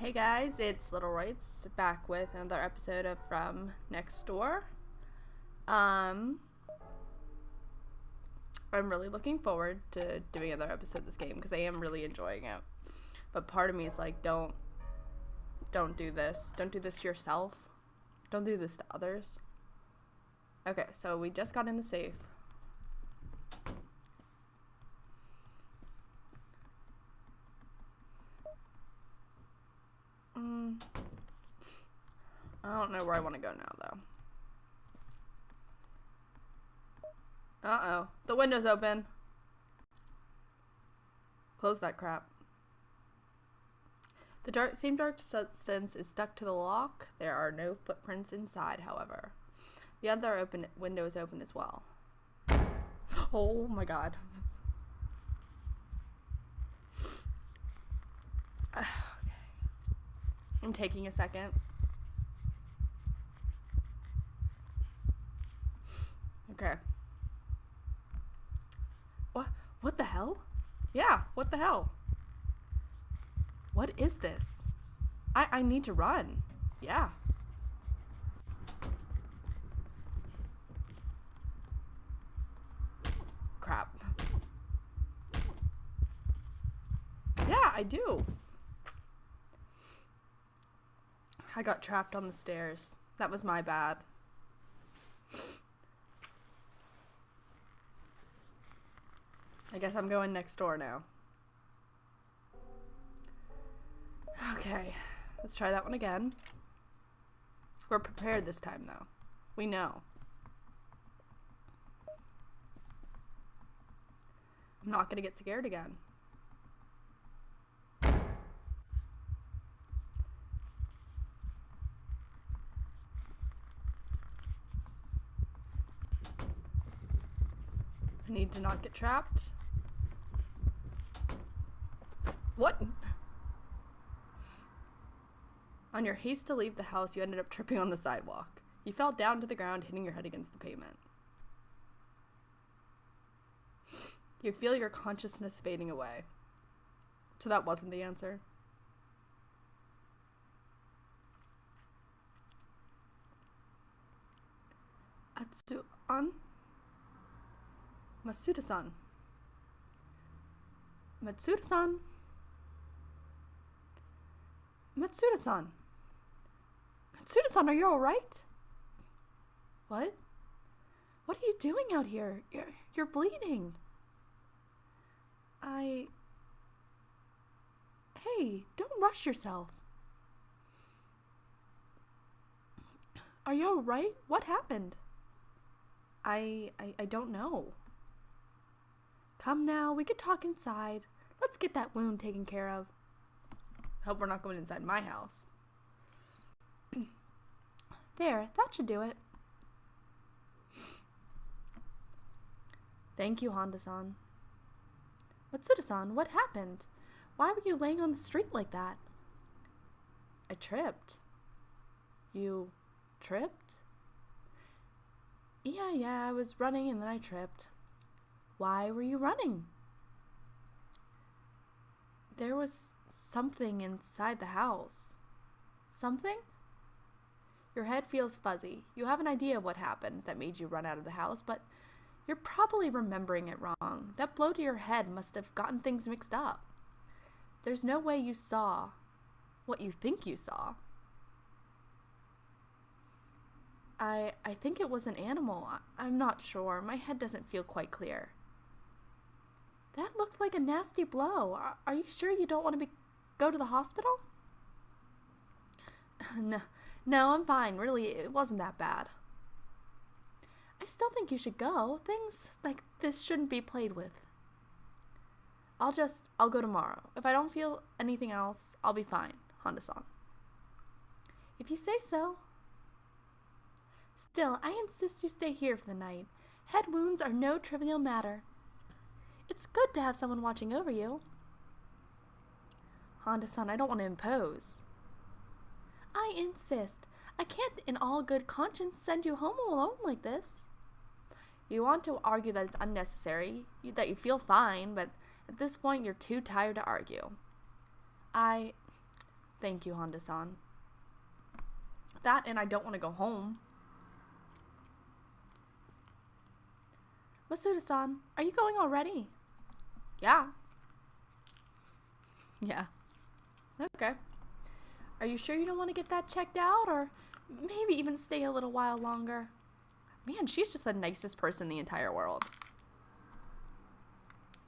Hey guys, it's Little Rights back with another episode of From Next Door. I'm really looking forward to doing another episode of this game because I am really enjoying it. But part of me is like, don't do this. Don't do this to yourself. Don't do this to others. Okay, so we just got in the safe. I don't know where I want to go now, though. Uh-oh. The window's open. Close that crap. The same dark substance is stuck to the lock. There are no footprints inside, however. The other window is open as well. Oh my god. Okay. I'm taking a second. Okay. What the hell? Yeah, what the hell? What is this? I need to run. Yeah. Crap. Yeah, I do. I got trapped on the stairs. That was my bad. I guess I'm going next door now. Okay, let's try that one again. We're prepared this time, though. We know. I'm not gonna get scared again. I need to not get trapped. What? On your haste to leave the house, you ended up tripping on the sidewalk. You fell down to the ground, hitting your head against the pavement. You feel your consciousness fading away. So that wasn't the answer. Atsu-an? Masuda-san. Matsuda-san. Matsuda-san. Matsuda-san, are you alright? What? What are you doing out here? You're bleeding. Hey, don't rush yourself. Are you alright? What happened? I don't know. Come now, we could talk inside. Let's get that wound taken care of. Hope we're not going inside my house. There, that should do it. Thank you, Honda-san. Matsuda-san, what happened? Why were you laying on the street like that? I tripped. You tripped? Yeah, I was running and then I tripped. Why were you running? There was something inside the house. Something? Your head feels fuzzy. You have an idea of what happened that made you run out of the house, but you're probably remembering it wrong. That blow to your head must have gotten things mixed up. There's no way you saw what you think you saw. I think it was an animal. I'm not sure. My head doesn't feel quite clear. That looked like a nasty blow. Are you sure you don't want to go to the hospital? No, I'm fine. Really, it wasn't that bad. I still think you should go. Things like this shouldn't be played with. I'll go tomorrow. If I don't feel anything else, I'll be fine, Honda-san. If you say so. Still, I insist you stay here for the night. Head wounds are no trivial matter. It's good to have someone watching over you. Honda-san, I don't want to impose. I insist. I can't in all good conscience send you home alone like this. You want to argue that it's unnecessary, that you feel fine, but at this point you're too tired to argue. Thank you, Honda-san. That and I don't want to go home. Masuda-san, are you going already? Yeah. Yeah. Okay. Are you sure you don't want to get that checked out, or maybe even stay a little while longer? Man, she's just the nicest person in the entire world.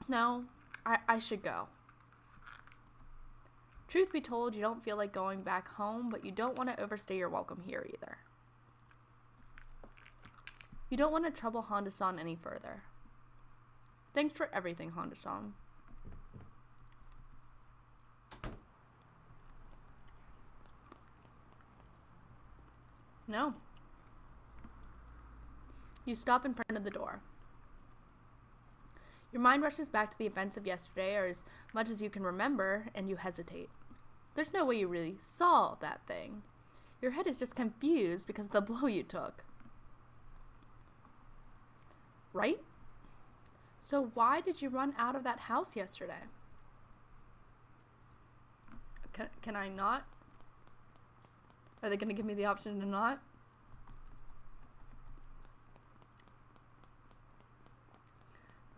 No, I should go. Truth be told, you don't feel like going back home, but you don't want to overstay your welcome here either. You don't want to trouble Honda-san any further. Thanks for everything, Honda-san. No. You stop in front of the door. Your mind rushes back to the events of yesterday, or as much as you can remember, and you hesitate. There's no way you really saw that thing. Your head is just confused because of the blow you took. Right? So why did you run out of that house yesterday? Can I not? Are they going to give me the option to not?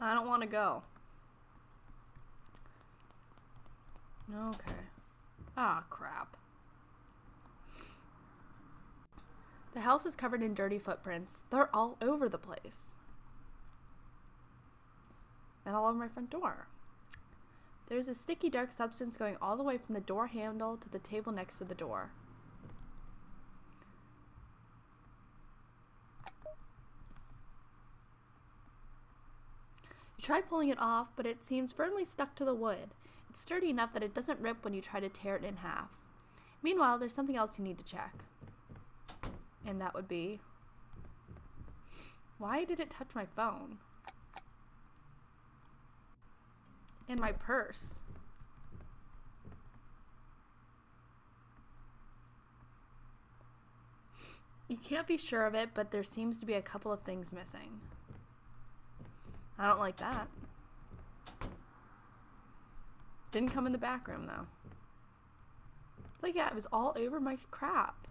I don't want to go. Okay. Ah, crap. The house is covered in dirty footprints. They're all over the place. And all over my front door. There's a sticky dark substance going all the way from the door handle to the table next to the door. You try pulling it off, but it seems firmly stuck to the wood. It's sturdy enough that it doesn't rip when you try to tear it in half. Meanwhile, there's something else you need to check. And that would be... Why did it touch my phone? And my purse. You can't be sure of it, but there seems to be a couple of things missing. I don't like that. Didn't come in the back room, though. Like, yeah, it was all over my crap.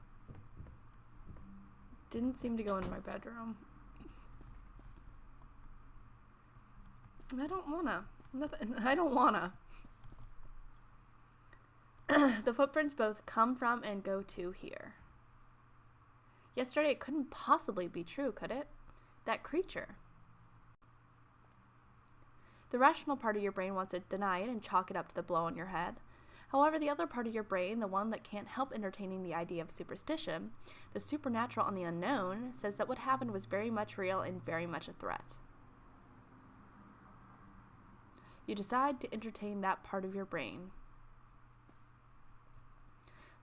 Didn't seem to go into my bedroom. I don't wanna. Nothing. I don't wanna. The footprints both come from and go to here. Yesterday it couldn't possibly be true, could it? That creature. The rational part of your brain wants to deny it and chalk it up to the blow on your head. However, the other part of your brain, the one that can't help entertaining the idea of superstition, the supernatural and the unknown, says that what happened was very much real and very much a threat. You decide to entertain that part of your brain.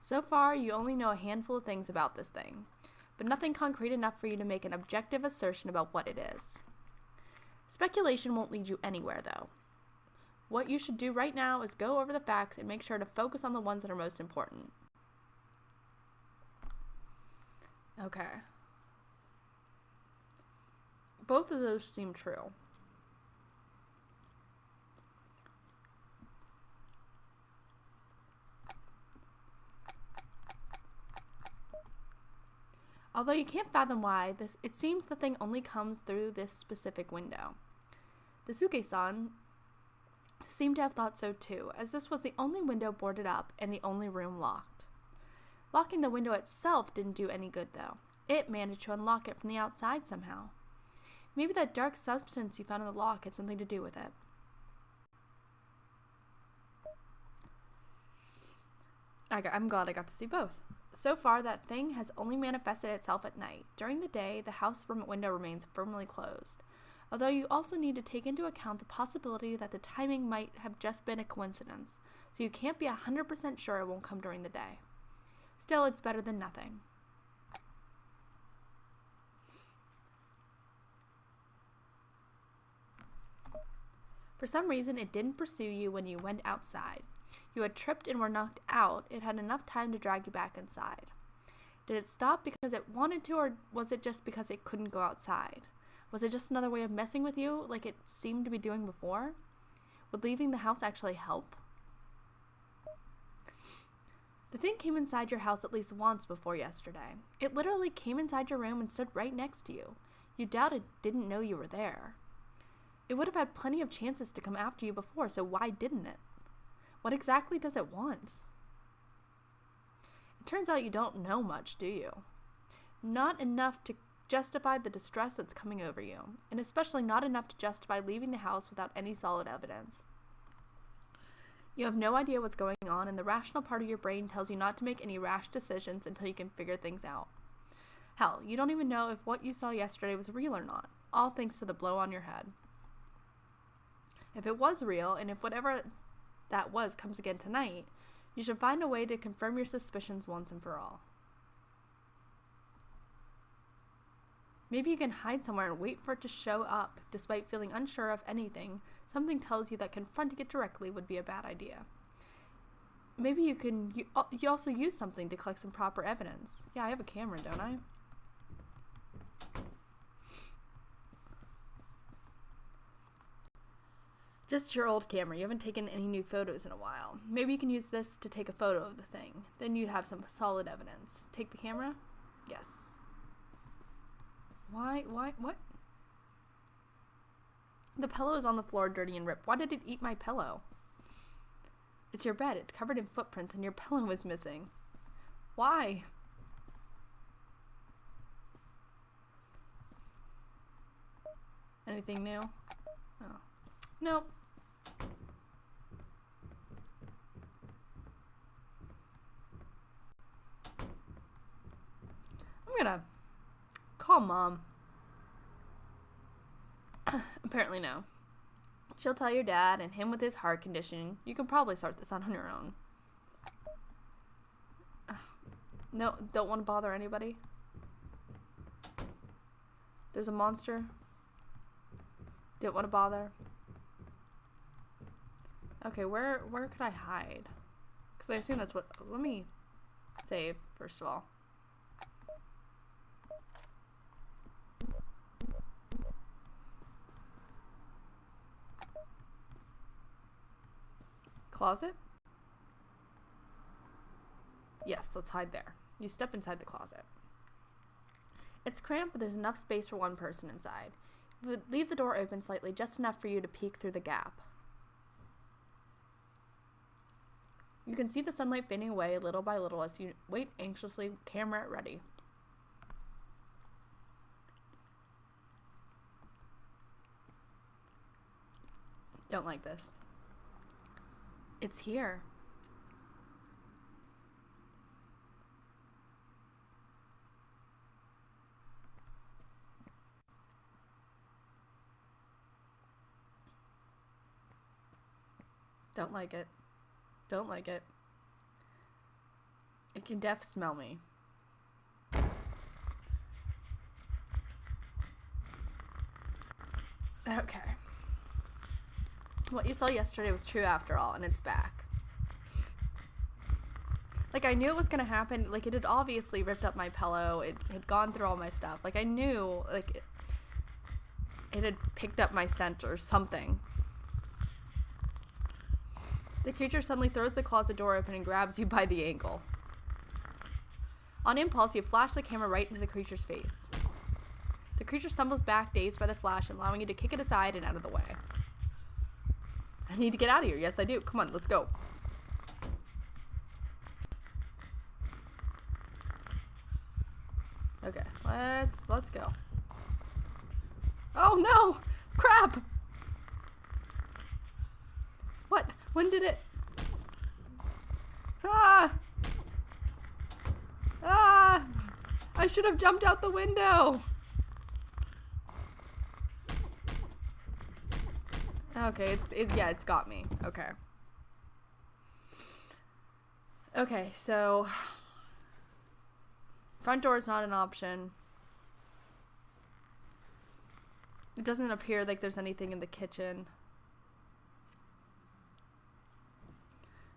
So far, you only know a handful of things about this thing, but nothing concrete enough for you to make an objective assertion about what it is. Speculation won't lead you anywhere, though. What you should do right now is go over the facts and make sure to focus on the ones that are most important. Okay. Both of those seem true. Although you can't fathom why, it seems the thing only comes through this specific window. The Suke-san seemed to have thought so too, as this was the only window boarded up and the only room locked. Locking the window itself didn't do any good, though. It managed to unlock it from the outside somehow. Maybe that dark substance you found in the lock had something to do with it. I'm glad I got to see both. So far, that thing has only manifested itself at night. During the day, the house window remains firmly closed. Although you also need to take into account the possibility that the timing might have just been a coincidence, so you can't be 100% sure it won't come during the day. Still, it's better than nothing. For some reason, it didn't pursue you when you went outside. You had tripped and were knocked out. It had enough time to drag you back inside. Did it stop because it wanted to, or was it just because it couldn't go outside? Was it just another way of messing with you, like it seemed to be doing before? Would leaving the house actually help? The thing came inside your house at least once before yesterday. It literally came inside your room and stood right next to you. You doubt it didn't know you were there. It would have had plenty of chances to come after you before, so why didn't it? What exactly does it want? It turns out you don't know much, do you? Not enough to justify the distress that's coming over you, and especially not enough to justify leaving the house without any solid evidence. You have no idea what's going on, and the rational part of your brain tells you not to make any rash decisions until you can figure things out. Hell, you don't even know if what you saw yesterday was real or not, all thanks to the blow on your head. If it was real, and if whatever that was comes again tonight, you should find a way to confirm your suspicions once and for all. Maybe you can hide somewhere and wait for it to show up. Despite feeling unsure of anything, something tells you that confronting it directly would be a bad idea. Maybe you also use something to collect some proper evidence. Yeah, I have a camera, don't I? Just your old camera. You haven't taken any new photos in a while. Maybe you can use this to take a photo of the thing. Then you'd have some solid evidence. Take the camera? Yes. Why? What? The pillow is on the floor, dirty and ripped. Why did it eat my pillow? It's your bed. It's covered in footprints and your pillow is missing. Why? Anything new? Oh. Nope. I'm gonna call Mom. Apparently no. She'll tell your dad, and him with his heart condition, you can probably sort this out on your own. No, don't want to bother anybody. There's a monster. Don't want to bother. Okay, where could I hide? Because I assume that's what... Let me save, first of all. Closet? Yes, let's hide there. You step inside the closet. It's cramped, but there's enough space for one person inside. Leave the door open slightly, just enough for you to peek through the gap. You can see the sunlight fading away little by little as you wait anxiously, camera ready. Don't like this. It's here. Don't like it. Don't like it. It can smell me. Okay. What you saw yesterday was true after all, and it's back. Like, I knew it was gonna happen. Like, it had obviously ripped up my pillow. It had gone through all my stuff. Like, I knew, like, it had picked up my scent or something. The creature suddenly throws the closet door open and grabs you by the ankle. On impulse, you flash the camera right into the creature's face. The creature stumbles back, dazed by the flash, allowing you to kick it aside and out of the way. I need to get out of here. Yes, I do. Come on, let's go. Okay, let's go. Oh no! Crap! What? When did it? Ah! Ah! I should have jumped out the window. Okay, it's got me. Okay. Okay, so front door is not an option. It doesn't appear like there's anything in the kitchen.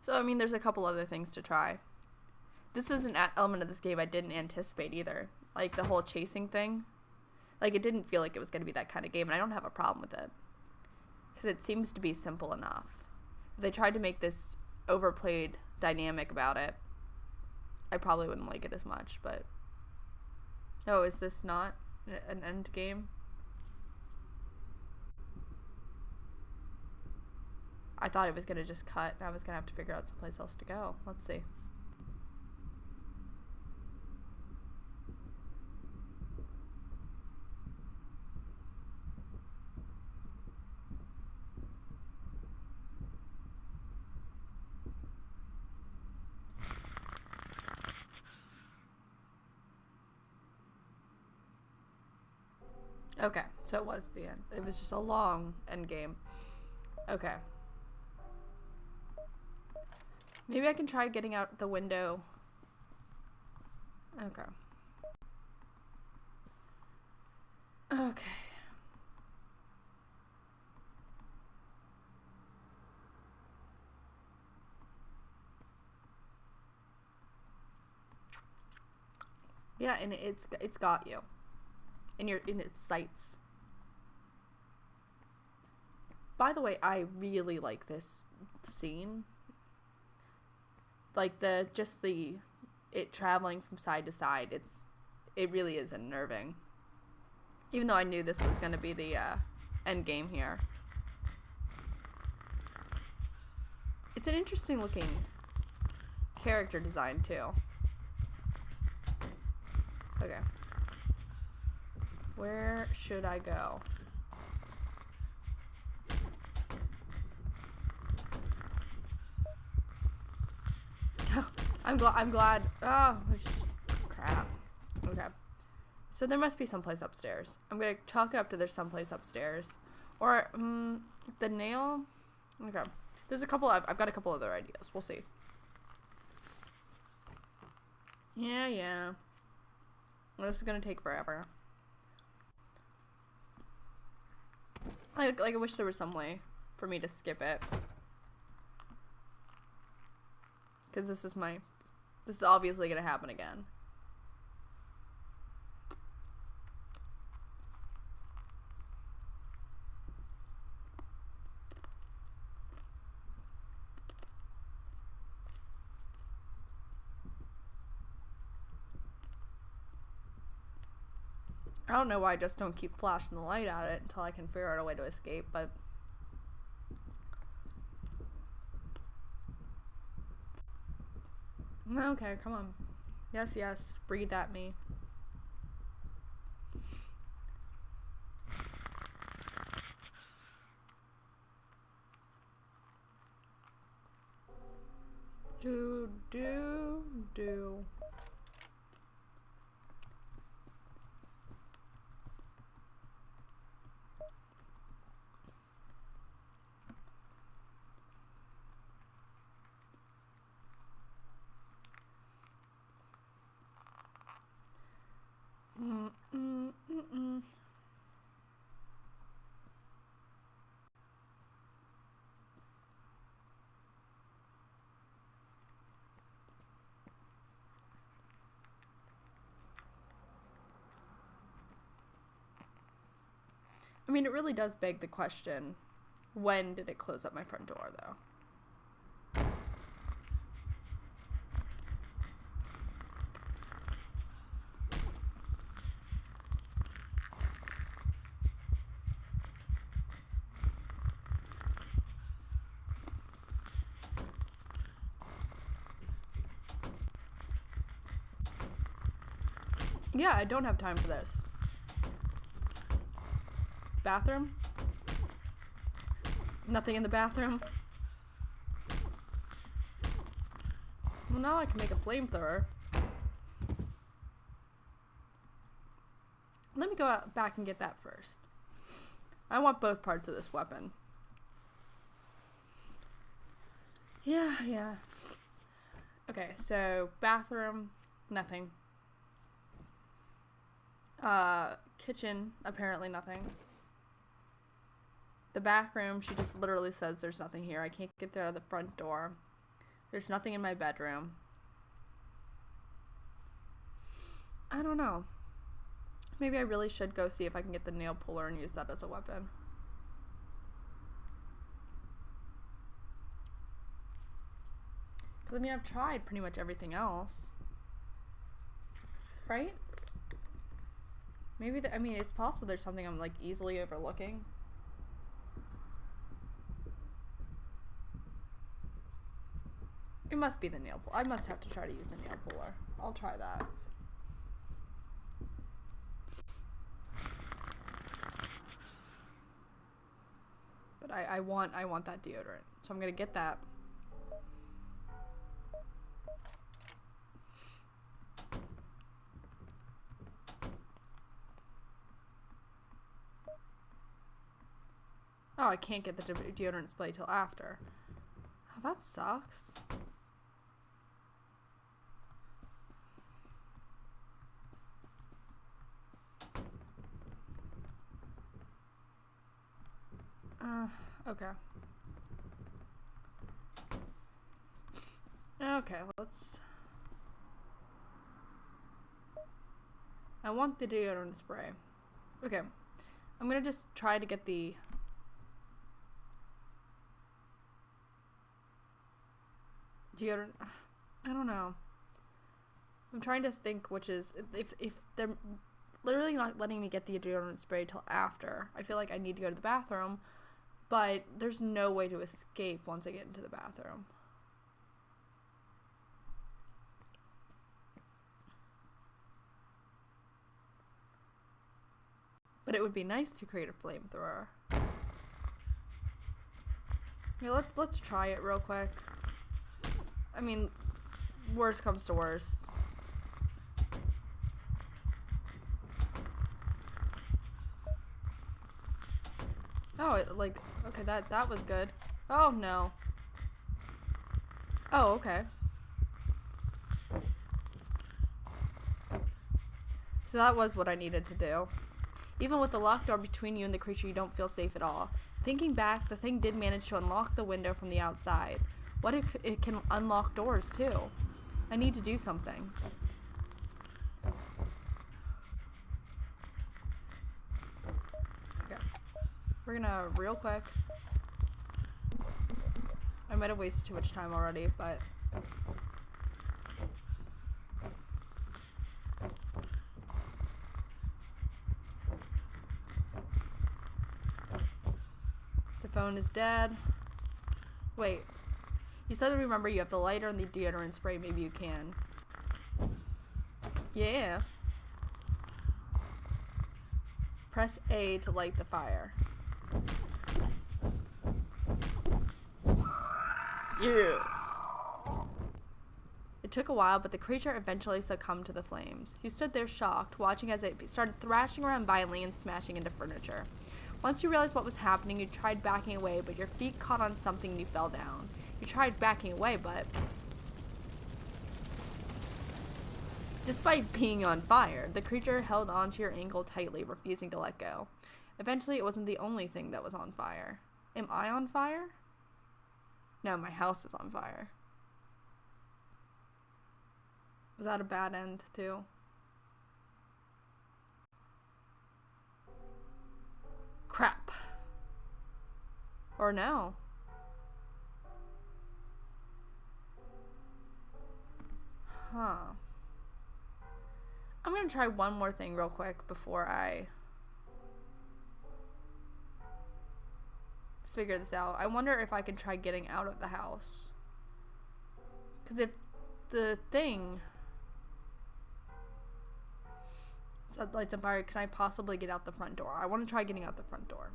So, I mean, there's a couple other things to try. This is an element of this game I didn't anticipate either. Like, the whole chasing thing. Like, it didn't feel like it was going to be that kind of game, and I don't have a problem with it. Because it seems to be simple enough. If they tried to make this overplayed dynamic about it, I probably wouldn't like it as much, but... Oh, is this not an end game? I thought it was going to just cut, and I was going to have to figure out someplace else to go. Let's see. Okay, so it was the end. It was just a long end game. Okay. Maybe I can try getting out the window. Okay. Okay. Yeah, and it's got you. In its sights. By the way, I really like this scene. Like it traveling from side to side. It really is unnerving. Even though I knew this was going to be the end game here. It's an interesting looking character design too. Okay. Where should I go? I'm glad. Oh, crap. Okay. So there must be someplace upstairs. I'm gonna chalk it up to there's someplace upstairs. Or, the nail? Okay. There's a couple, I've got a couple other ideas. We'll see. Yeah. This is gonna take forever. I wish there was some way for me to skip it. Because this is obviously gonna happen again. I don't know why I just don't keep flashing the light at it until I can figure out a way to escape, but... Okay, come on. Yes, breathe at me. Do. I mean, it really does beg the question, when did it close up my front door, though? Yeah, I don't have time for this. Bathroom? Nothing in the bathroom? Well, now I can make a flamethrower. Let me go out back and get that first. I want both parts of this weapon. Yeah. Okay, so bathroom, nothing. Kitchen, apparently nothing. The back room, she just literally says there's nothing here. I can't get through the front door. There's nothing in my bedroom. I don't know. Maybe I really should go see if I can get the nail puller and use that as a weapon. I mean, I've tried pretty much everything else. right? Maybe, I mean, it's possible there's something I'm, like, easily overlooking. It must be the nail puller. I must have to try to use the nail puller. I'll try that. But I want that deodorant. So I'm gonna get that. Oh, I can't get the deodorant spray till after. Oh, that sucks. Okay. Okay, let's... I want the deodorant spray. Okay. I'm gonna just try to get the... deodorant... I don't know. I'm trying to think which is... If they're literally not letting me get the deodorant spray till after, I feel like I need to go to the bathroom, but there's no way to escape once I get into the bathroom. But it would be nice to create a flamethrower. Okay, let's try it real quick. I mean, worst comes to worst. Oh, okay, that was good. Oh, no. Oh, okay. So that was what I needed to do. Even with the locked door between you and the creature, you don't feel safe at all. Thinking back, the thing did manage to unlock the window from the outside. What if it can unlock doors, too? I need to do something. Okay. We're gonna, real quick... I might have wasted too much time already, but... The phone is dead. Wait. You said to remember you have the lighter and the deodorant spray. Maybe you can. Yeah. Press A to light the fire. Yeah. It took a while, but the creature eventually succumbed to the flames. You stood there shocked, watching as it started thrashing around violently and smashing into furniture. Once you realized what was happening, you tried backing away, but your feet caught on something and you fell down. You tried backing away, but... Despite being on fire, the creature held onto your ankle tightly, refusing to let go. Eventually, it wasn't the only thing that was on fire. Am I on fire? No, my house is on fire. Was that a bad end, too? Crap. Or no. Huh. I'm gonna try one more thing real quick before I figure this out. I wonder if I can try getting out of the house. Because if the thing said lights on fire, can I possibly get out the front door? I want to try getting out the front door.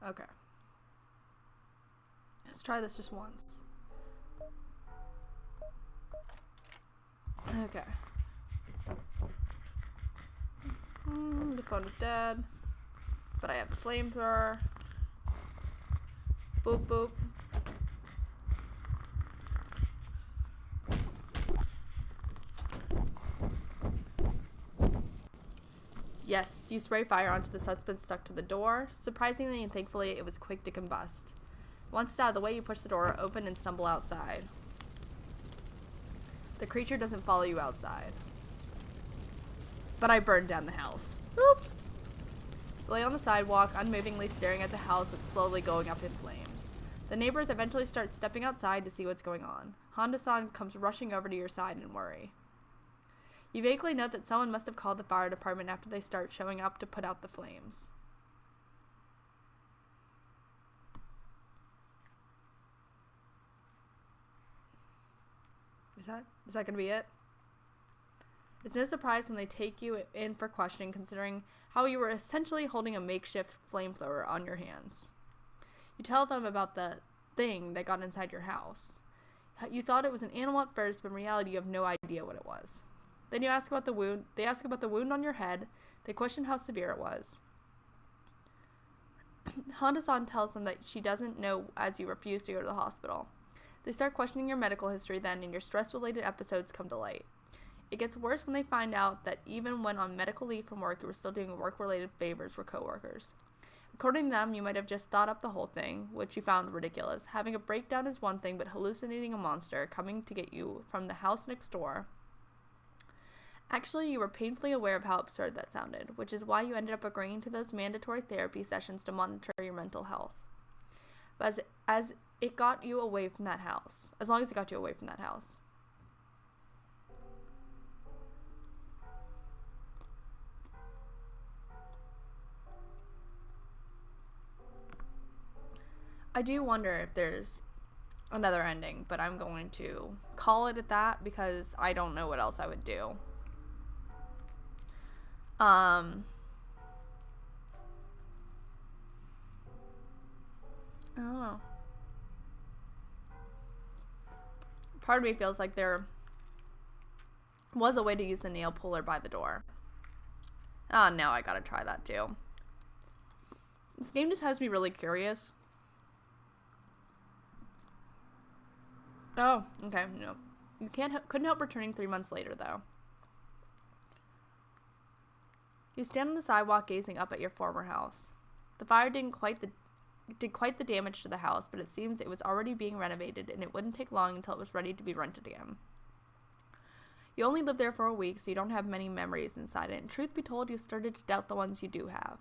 Okay. Let's try this just once. Okay. The phone is dead. But I have the flamethrower. Boop, boop. Yes, you spray fire onto the substance stuck to the door. Surprisingly and thankfully, it was quick to combust. Once it's out of the way, you push the door open and stumble outside. The creature doesn't follow you outside. But I burned down the house. Oops! You lay on the sidewalk, unmovingly staring at the house that's slowly going up in flames. The neighbors eventually start stepping outside to see what's going on. Honda-san comes rushing over to your side in worry. You vaguely note that someone must have called the fire department after they start showing up to put out the flames. Is that going to be it? It's no surprise when they take you in for questioning, considering how you were essentially holding a makeshift flamethrower on your hands. You tell them about the thing that got inside your house. You thought it was an animal at first, but in reality you have no idea what it was. Then you ask about the wound. They ask about the wound on your head. They question how severe it was. Honda-san tells them that she doesn't know as you refuse to go to the hospital. They start questioning your medical history then, and your stress-related episodes come to light. It gets worse when they find out that even when on medical leave from work, you were still doing work-related favors for coworkers. According to them, you might have just thought up the whole thing, which you found ridiculous. Having a breakdown is one thing, but hallucinating a monster coming to get you from the house next door. Actually, you were painfully aware of how absurd that sounded, which is why you ended up agreeing to those mandatory therapy sessions to monitor your mental health. But as it got you away from that house, as long as it got you away from that house. I do wonder if there's another ending, but I'm going to call it at that because I don't know what else I would do. I don't know. Part of me feels like there was a way to use the nail puller by the door. Oh, now I gotta try that too. This game just has me really curious. Oh, okay, no. You couldn't help returning 3 months later, though. You stand on the sidewalk gazing up at your former house. The fire did quite the damage to the house, but it seems it was already being renovated, and it wouldn't take long until it was ready to be rented again. You only lived there for a week, so you don't have many memories inside it, and truth be told, you started to doubt the ones you do have.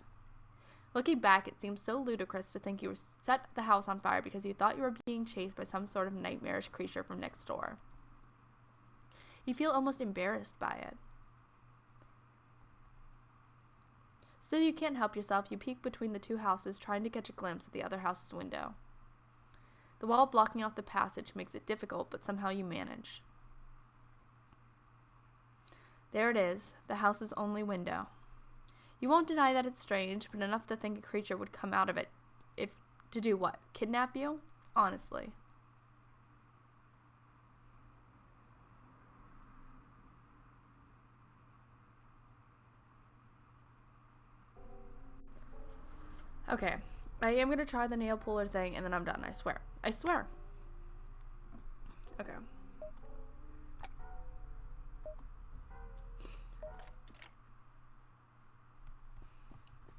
Looking back, it seems so ludicrous to think you set the house on fire because you thought you were being chased by some sort of nightmarish creature from next door. You feel almost embarrassed by it. Still, you can't help yourself. You peek between the two houses, trying to catch a glimpse at the other house's window. The wall blocking off the passage makes it difficult, but somehow you manage. There it is, the house's only window. You won't deny that it's strange, but enough to think a creature would come out of it to do what? Kidnap you? Honestly. Okay, I am going to try the nail puller thing, and then I'm done, I swear. I swear. Okay.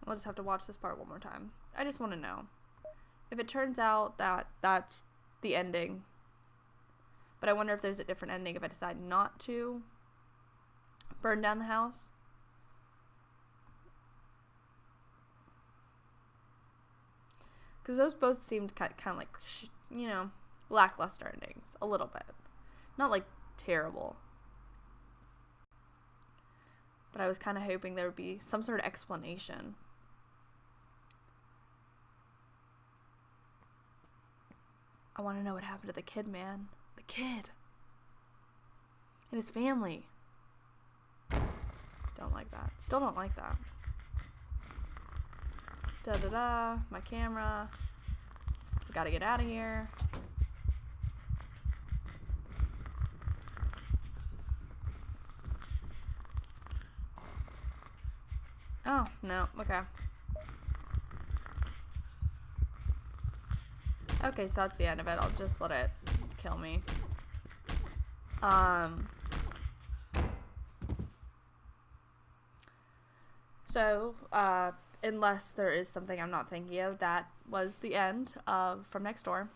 I'll just have to watch this part one more time. I just want to know. If it turns out that that's the ending, but I wonder if there's a different ending if I decide not to burn down the house. Because those both seemed kind of like, you know, lackluster endings. A little bit. Not like terrible. But I was kind of hoping there would be some sort of explanation. I want to know what happened to the kid, man. The kid. And his family. Don't like that. Still don't like that. Da-da-da. My camera. We gotta get out of here. Oh, no. Okay. Okay, so that's the end of it. I'll just let it kill me. So, unless there is something I'm not thinking of, that was the end of From Next Door.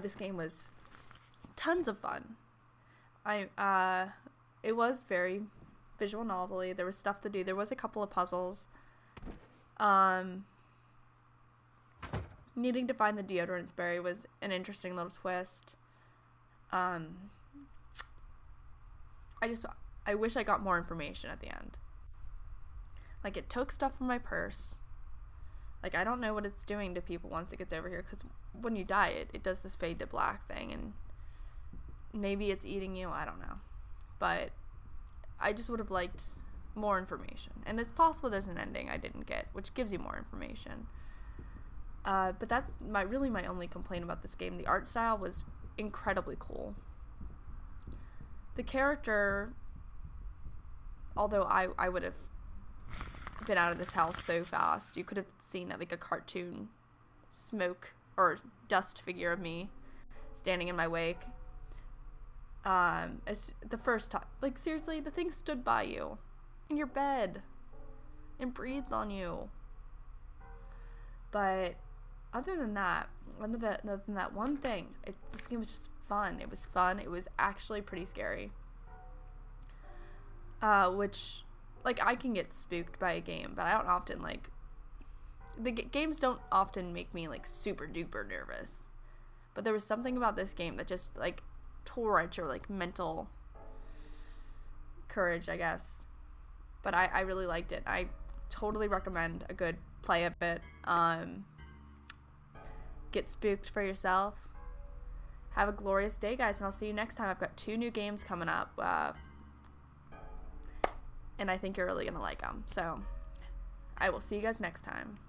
This game was tons of fun. It was very visual novel-y. There was stuff to do. There was a couple of puzzles. Needing to find the deodorant spray was an interesting little twist. I wish I got more information at the end. Like, it took stuff from my purse. Like, I don't know what it's doing to people once it gets over here, because when you dye it, it does this fade to black thing, and maybe it's eating you, I don't know. But I just would have liked more information. And it's possible there's an ending I didn't get, which gives you more information. But that's my only complaint about this game. The art style was incredibly cool. The character, although I would have been out of this house so fast, you could have seen like a cartoon smoke or dust figure of me standing in my wake. It's the first time, like, seriously, the thing stood by you in your bed and breathed on you. But other than that one thing, this game was just fun. It was fun. It was actually pretty scary. Which, like, I can get spooked by a game, but I don't often, like, the games don't often make me, like, super duper nervous. But there was something about this game that just, like, tore at your, like, mental courage, I guess. But I really liked it. I totally recommend a good play of it. Get spooked for yourself. Have a glorious day, guys, and I'll see you next time. I've got 2 new games coming up, and I think you're really gonna like them. So I will see you guys next time.